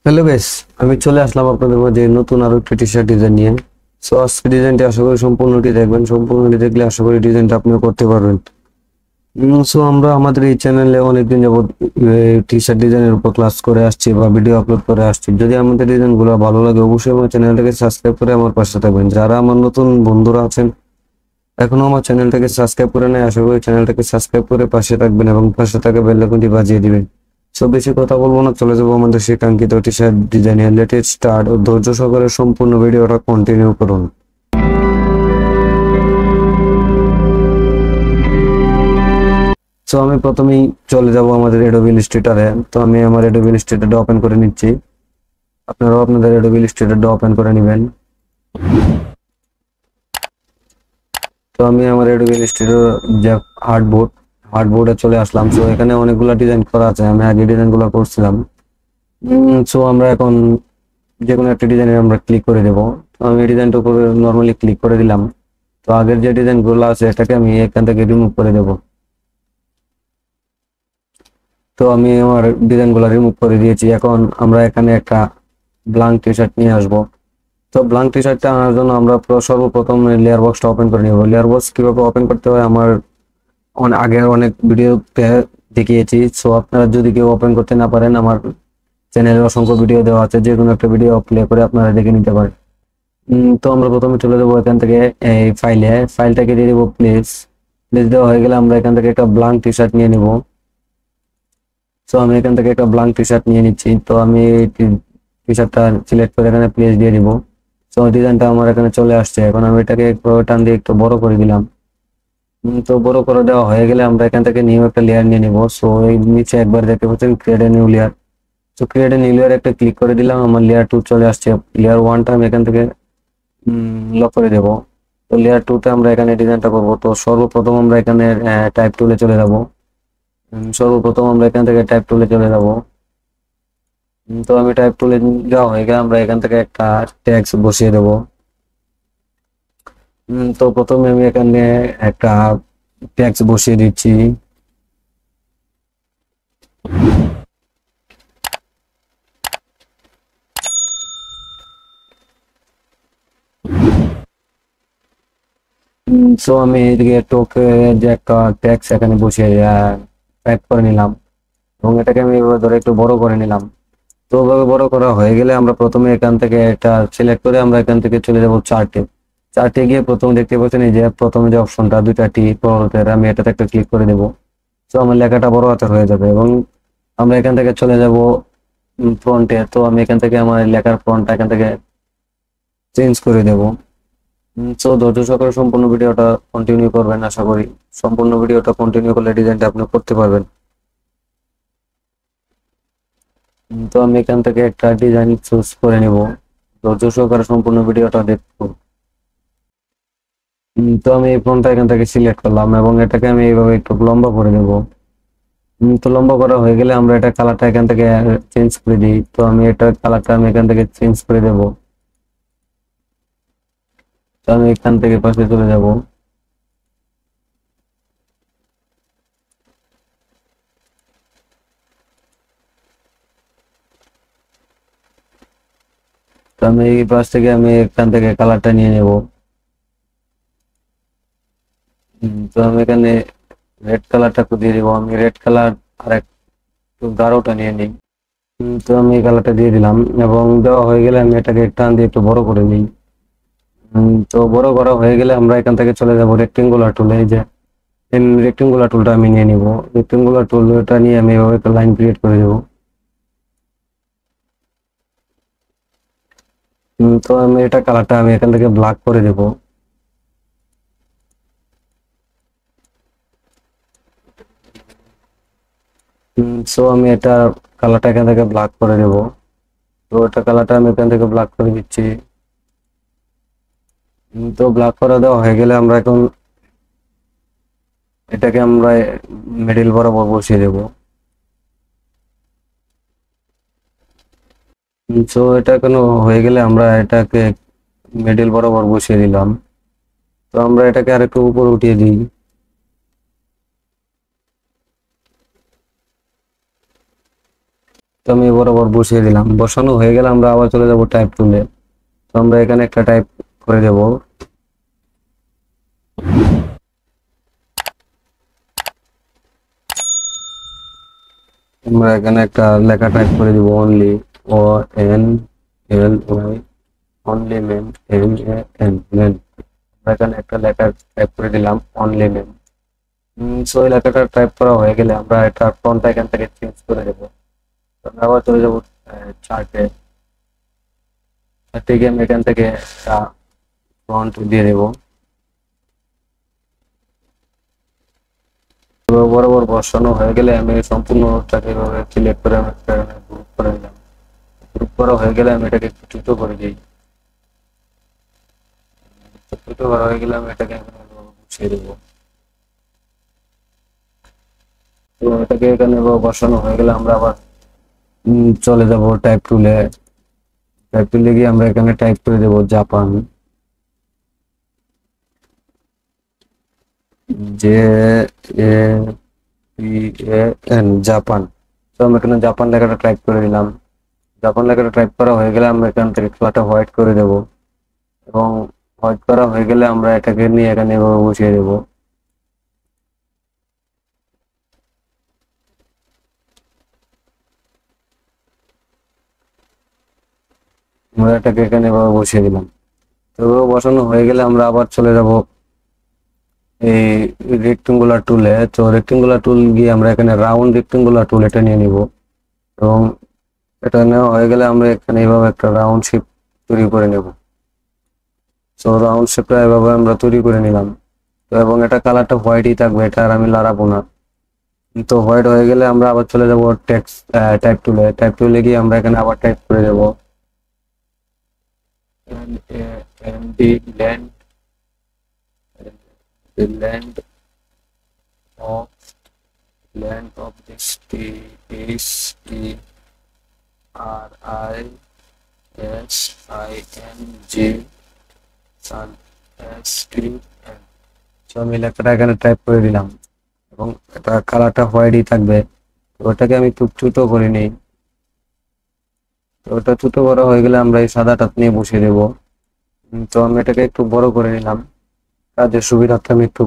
Hello guys, আমি চলে আসলাম আপনাদের মাঝে নতুন আরো একটা টি শার্ট ডিজাইন নিয়ে। সো আজকে ডিজাইনটি আশা করি সম্পূর্ণটি দেখবেন। সম্পূর্ণটি দেখলে আশা করি ডিজাইনটা আপনিও করতে পারবেন। সো আমরা আমাদের এই চ্যানেলে অনেকদিন যাবত টি শার্ট ডিজাইনের উপর ক্লাস করে আসছি বা ভিডিও আপলোড করে আসছি। যদি আমাদের ডিজাইনগুলো ভালো লাগে অবশ্যই আমার চ্যানেলটাকে সাবস্ক্রাইব করে আমার পাশে থাকবেন। যারা আমার নতুন বন্ধুরা আছেন এখনো আমার চ্যানেলটাকে সাবস্ক্রাইব করে নেয়, আশা করি চ্যানেলটাকে সাবস্ক্রাইব করে পাশে থাকবেন এবং পাশে থাকা বেল আইকনটি বাজিয়ে দিবেন। সো বেশি কথা বলবো না, চলে যাবো আমাদের সেই কাঙ্ক্ষিত টি শার্ট ডিজাইনের লেটেস্ট স্টার্ট ও ধৈর্য সহকারে সম্পূর্ণ ভিডিওটা কন্টিনিউ করুন। সো আমি প্রথমেই চলে যাব আমাদের অ্যাডোবি ইলাস্ট্রেটরে। তো আমি আমার অ্যাডোবি ইলাস্ট্রেটরটা ওপেন করে নিচ্ছি। আপনারাও আপনাদের অ্যাডোবি ইলাস্ট্রেটরটা ওপেন করে নেবেন। তো আমি আমার অ্যাডোবি ইলাস্ট্রেটর যে হার্ডবোর্ডে চলে আসলাম। সো এখানে অনেকগুলো ডিজাইন করা আছে, আমি আগে ডিজাইনগুলো করছিলাম। সো আমরা এখন যে কোনো একটা ডিজাইনে আমরা ক্লিক করে দেব। তো আমি এই ডিজাইনটার উপরে নর্মালি ক্লিক করে দিলাম। তো আগের যে ডিজাইনগুলো আছে এটাকে আমি এখান থেকে রিমুভ করে দেব। তো আমি আমার ডিজাইনগুলো রিমুভ করে দিয়েছি। এখন আমরা এখানে একটা ব্ল্যাঙ্ক টি শার্ট নিয়ে আসবো। তো ব্ল্যাঙ্ক টি শার্টটা আনার জন্য আমরা সর্বপ্রথম লেয়ার বক্সটা ওপেন করে নিব। লেয়ার বক্স কিভাবে ওপেন করতে হয় আমার আগের অনেক ভিডিওতে দেখিয়েছি। সো আপনারা যদি কেউ ওপেন করতে না পারেন আমার চ্যানেলে অসংখ্য ভিডিও দেওয়া আছে, যে কোনো একটা ভিডিও প্লে করে আপনারা দেখে নিতে পারেন। তো আমরা প্রথমে চলে যাবো এখান থেকে এই ফাইলটাকে দিয়ে দেবো প্লেস। দেওয়া হয়ে গেলে আমরা এখান থেকে একটা ব্ল্যাঙ্ক টি শার্ট নিয়ে নিব। তো আমি এখান থেকে একটা ব্ল্যাঙ্ক টি শার্ট নিয়ে নিচ্ছি। তো আমি টি শার্টটা সিলেক্ট করে এখানে প্লেস দিয়ে দিব। তো ডিজাইনটা আমার এখানে চলে আসছে। এখন আমি এটাকে টান দিয়ে একটু বড় করে দিলাম। তো বড় করে দেওয়া হয়ে গেলে আমরা এখান থেকে নিউ একটা লেয়ার নিয়ে নিব। সো এই নিচে একবার দেখতে পাচ্ছেন ক্রিয়েট এ নিউ লেয়ার। তো ক্রিয়েট এ নিউ লেয়ার একটা ক্লিক করে দিলাম, আমার লেয়ার 2 চলে আসছে। লেয়ার 1টা আমি এখান থেকে লক করে দেব। তো লেয়ার 2তে আমরা এখানে ডিজাইনটা করব। তো সর্বপ্রথম আমরা এখানে টাইপ টুলে চলে যাব। সর্বপ্রথম আমরা এখান থেকে টাইপ টুলে চলে যাব। তো আমি টাইপ টুলে যাওয়া হয়ে গেলে আমরা এখান থেকে একটা ট্যাক্স বসিয়ে দেব। তো প্রথমে আমি এখানে একটা ট্যাক্স বসিয়ে দিচ্ছি। সো আমি এদিকে টোকে যে একটা ট্যাক্স এখানে বসিয়ে টাইপ করে নিলাম এবং এটাকে আমি এভাবে ধরে একটু বড় করে নিলাম। তো ওভাবে বড় করা হয়ে গেলে আমরা প্রথমে এখান থেকে এটা সিলেক্ট করে আমরা এখান থেকে চলে যাব চার্টে। চার্টে গিয়ে প্রথমে দেখতে পাচ্ছেন এই যে প্রথমে যে অপশনটা দুইটা টি বড় হাতের, আমি এটাতে একটা ক্লিক করে দেব। তো আমার লেখাটা বড় হাতের হয়ে যাবে এবং আমরা এখান থেকে চলে যাব ফ্রন্টে। তো আমি এখান থেকে আমার লেখার ফ্রন্টটা এখান থেকে চেঞ্জ করে দেব। তো ধৈর্য সহকারে সম্পূর্ণ ভিডিওটা কন্টিনিউ করবেন। আশা করি সম্পূর্ণ ভিডিওটা কন্টিনিউ করলে ডিজাইনটা আপনি করতে পারবেন। তো আমি এখান থেকে একটা ডিজাইন চুজ করে নিব। ধৈর্য সহকারে সম্পূর্ণ ভিডিওটা দেখবো। তো আমি এই ফোনটা এখান থেকে সিলেক্ট করলাম এবং এটাকে আমি এইভাবে একটু লম্বা করে দেব। তো লম্বা করা হয়ে গেলে আমরা এটা কালারটা এখান থেকে চেঞ্জ করে দিই। তো আমি এটা কালারটা আমি এখান থেকে চেঞ্জ করে দেব। তো আমি এখান থেকে পাশে চলে যাব। তো আমি এই পাশ থেকে আমি এখান থেকে কালারটা নিয়ে নেব। তো আমি এখানে রেড কালারটা দিয়ে দিব। আমি রেড কালার আর একটু গাঢ়টা নিয়ে নিই। তো আমি এই কালারটা দিয়ে দিলাম এবং দেওয়া হয়ে গেলে আমি এটাকে টান দিয়ে একটু বড় করে নিই। তো বড় করা হয়ে গেলে আমরা এখান থেকে চলে যাব রেক্টেঙ্গুলার টুলে। এই যে রেক্টেঙ্গুলার টুলটা আমি নিয়ে নিব। রেক্টেঙ্গুলার টুলটা নিয়ে আমি এভাবে একটা লাইন ক্রিয়েট করে দেব। তো আমি এটা কালারটা আমি এখান থেকে ব্ল্যাক করে দেব। সো আমি এটা কালারটা এখান থেকে ব্ল্যাক করে দেব। তো এটা কালারটা আমি এখান থেকে ব্ল্যাক করে দিচ্ছি। তো ব্ল্যাক করে দেওয়া হয়ে গেলে আমরা এখন এটাকে আমরা মিডিল বরাবর বসিয়ে দেব। সো এটা কেন হয়ে গেলে আমরা এটাকে মিডিল বরাবর বসিয়ে দিলাম। তো আমরা এটাকে আরেকটু উপর উঠিয়ে দিই। তো আমি বরাবর বসিয়ে দিলাম, বসানো হয়ে গেলে আমরা আবার চলে যাব টাইপ টুলে। তো আমরা এখানে একটা টাইপ করে দেব, আমরা এখানে একটা লেখা টাইপ করে দিব only, O N L Y, only men, M A N, men. এখানে একটা লেখা টাইপ করে দিলাম অনলি মেন। সো এই লেখাটা টাইপ করা হয়ে গেলে আমরা এটা ফন্টটা এখান থেকে চেঞ্জ করে দেবো। আমরা আবার চলে যাবো চার্টে, চার্টে আমি এখান থেকে একটা ফন্ট দিয়ে দেবো। বরাবর বসানো হয়ে গেলে আমি সম্পূর্ণটাকে এভাবে সিলেক্ট করে আমি গ্রুপ করে নিলাম। গ্রুপ করা হয়ে গেলে আমি এটাকে একটু ছোট করে দিই। ছোট করা হয়ে গেলে আমি এটাকে গুছিয়ে দেবো। তো এটাকে এখানে বসানো হয়ে গেলে আমরা আবার চলে যাব টাইপ টুলে। টাইপ টুলে গিয়ে আমরা এখানে টাইপ করে দেব Japan, J A P A N, Japan. তো আমরা এখানে জাপান লেখাটা টাইপ করে দিলাম। জাপান লেখাটা টাইপ করা হয়ে গেলে আমরা এখান থেকে কালারটা হোয়াইট করে দেব, এবং হোয়াইট করা হয়ে গেলে আমরা এটাকে নিয়ে এখানে এভাবে বসিয়ে দেব। আমরা এটাকে এখানে এভাবে বসিয়ে দিলাম। তো বসানো হয়ে গেলে আমরা আবার চলে যাব এই রেক্টেঙ্গুলার টুলে। তো রেক্টেঙ্গুলার টুল গিয়ে আমরা এখানে রাউন্ড রেক্টেঙ্গুলার টুল এটা নিয়ে নিব, এবং এটা নেওয়া হয়ে গেলে আমরা এখানে এইভাবে একটা রাউন্ড শেপ তৈরি করে নেব। তো রাউন্ড শেপটা এভাবে আমরা তৈরি করে নিলাম। তো এবং এটা কালারটা হোয়াইটই থাকবে, এটা আর আমি লাগাবো না। তো হোয়াইট হয়ে গেলে আমরা আবার চলে যাব টেক্সট টাইপ টুলে। টাইপ টুলে গিয়ে আমরা এখানে আবার টাইপ করে দেব land, the of land of this T is T R I S I N G Sun S T N। তো আমি লেখাটা এখানে টাইপ করে দিলাম, এবং এটা কালারটা হোয়াইটই থাকবে। ওটাকে আমি একটু ছোট করে নিই। তো ওটা ছোট বড় হয়ে গেলে আমরা এই সাদাটা নিয়ে বসিয়ে দেবো। তো আমি এটাকে একটু বড় করে নিলাম, কাজের সুবিধার্থে আমি একটু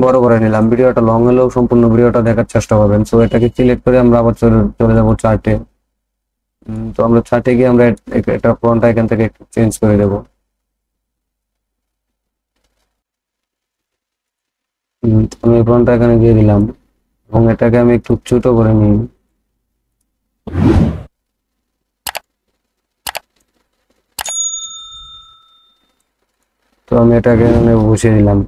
বড় করে নিলাম। ভিডিওটা লং হলেও সম্পূর্ণ ভিডিওটা দেখার চেষ্টা করবেন। তো এটাকে সিলেক্ট করে আমরা আবার চলে যাব চার্টে। তো আমরা চার্টে গিয়ে আমরা এটা ফন্টটা এখান থেকে একটু চেঞ্জ করে দেব। আমি ফন্টটা এখানে দিয়ে দিলাম, এবং এটাকে আমি একটু ছোট করে নিই। তো আমি এটাকে এখানে বসিয়ে দিলাম।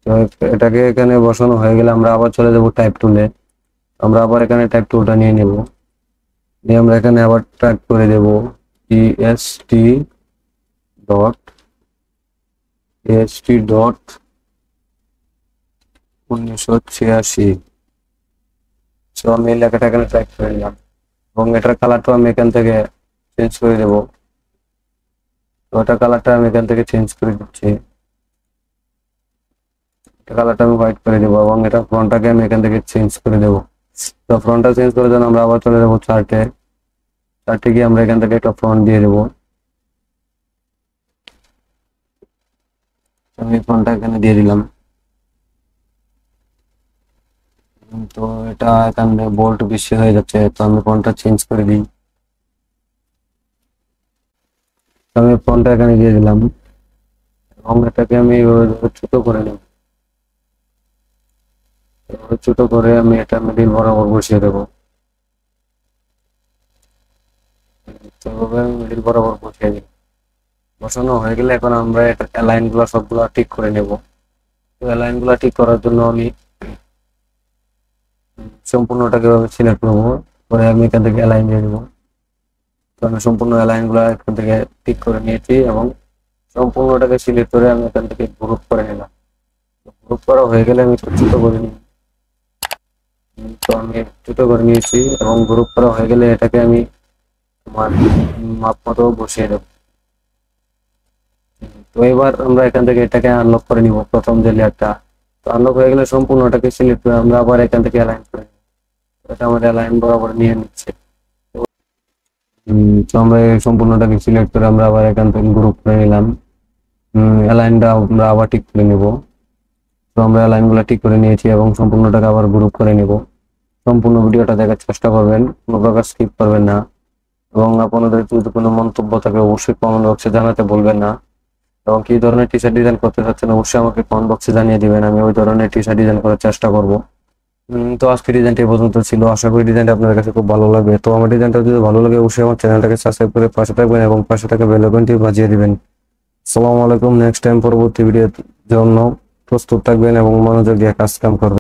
তো এটাকে এখানে বসানো হয়ে গেলে আমরা আবার চলে যাব টাইপ টুলে। আমরা আবার এখানে টাইপ টুলটা নিয়ে নেব, নিয়ে আমরা এখানে আবার টাইপ করে দেব EST ডট 1986। তো আমি এই লেখাটা এখানে টাইপ করে নিলাম, এবং এটার কালারটা আমি এখান থেকে চেঞ্জ করে দেব। তো এটা কালারটা আমি এখান থেকে চেঞ্জ করে দিচ্ছি, কালারটা আমি হোয়াইট করে দেবো, এবং এটা ফ্রন্টটাকে আমি এখান থেকে চেঞ্জ করে দেবো। তো ফ্রন্টটা চেঞ্জ করে দেন আমরা আবার চলে যাবো চার্টে। চার্টে গিয়ে আমরা এখান থেকে একটা ফ্রন্ট দিয়ে দেবো। আমি ফ্রন্টটা এখানে দিয়ে দিলাম। তো এটা এখানে বোল্ট বেশি হয়ে যাচ্ছে, তো আমি ফ্রন্টটা চেঞ্জ করে দিই। আমি ফ্রন্টটা এখানে দিয়ে দিলাম, এবং এটাকে আমি ছোট করে নেব। ছোট করে আমি এটা মিডিল বরাবর বসিয়ে দেবো। আমি মিডিল বরাবর বসিয়ে দিই। বসানো হয়ে গেলে এখন আমরা এটা অ্যালাইন গুলো সবগুলো ঠিক করে নেব। তো অ্যালাইন গুলো ঠিক করার জন্য আমি সম্পূর্ণটাকে সিলেক্ট করবো, পরে আমি এখান থেকে অ্যালাইন দিয়ে দেবো। তো আমি সম্পূর্ণ অ্যালাইন গুলো এখান থেকে ঠিক করে নিয়েছি, এবং সম্পূর্ণটাকে সিলেক্ট করে আমি এখান থেকে গ্রুপ করে নিলাম। গ্রুপ করা হয়ে গেলে আমি ছোট করে নিই। তো আমি ছোট করে নিয়েছি, এবং গ্রুপ করা হয়ে গেলে এটাকে আমি আমার মাপ মতো বসিয়ে দেবো। তো এবার আমরা এখান থেকে এটাকে আনলক করে নিব, প্রথম যে লেয়ারটা। তো আনলক হয়ে গেলে সম্পূর্ণটাকে সিলেক্ট করে আমরা আবার এখান থেকে অ্যালাইন করে নিব। এটা আমার অ্যালাইন বরাবর নিয়ে নিচ্ছে। তো আমরা এই সম্পূর্ণটাকে সিলেক্ট করে আমরা আবার এখান থেকে গ্রুপ করে নিলাম। অ্যালাইনটা আমরা আবার ঠিক করে নিব। তো আমরা অ্যালাইনগুলো ঠিক করে নিয়েছি এবং সম্পূর্ণটাকে আবার গ্রুপ করে নিব। সম্পূর্ণ ভিডিওটা দেখার চেষ্টা করবেন, কোনো প্রকার স্কিপ করবেন না, এবং আপনাদের যদি কোনো মন্তব্য থাকে অবশ্যই কমেন্ট বক্সে জানাতে বলবেন না। এবং কি ধরনের টি শার্ট ডিজাইন করতে চাচ্ছেন অবশ্যই আমাকে কমেন্ট বক্সে জানিয়ে দিবেন, আমি ওই ধরনের টি শার্ট ডিজাইন করার চেষ্টা করব। তো আজকে ডিজাইনটা এই পর্যন্ত ছিল, আশা করি ডিজাইনটা আপনাদের কাছে খুব ভালো লাগবে। তো আমার ডিজাইনটা যদি ভালো লাগে অবশ্যই আমার চ্যানেলটাকে সাবস্ক্রাইব করে পাশে থাকবেন এবং পাশে থাকা বেল আইকনটি বাজিয়ে দিবেন। আসসালামু আলাইকুম। নেক্সট টাইম পরবর্তী ভিডিওর জন্য প্রস্তুত থাকবেন এবং মনোযোগ দিয়ে কাজ কাম করবেন।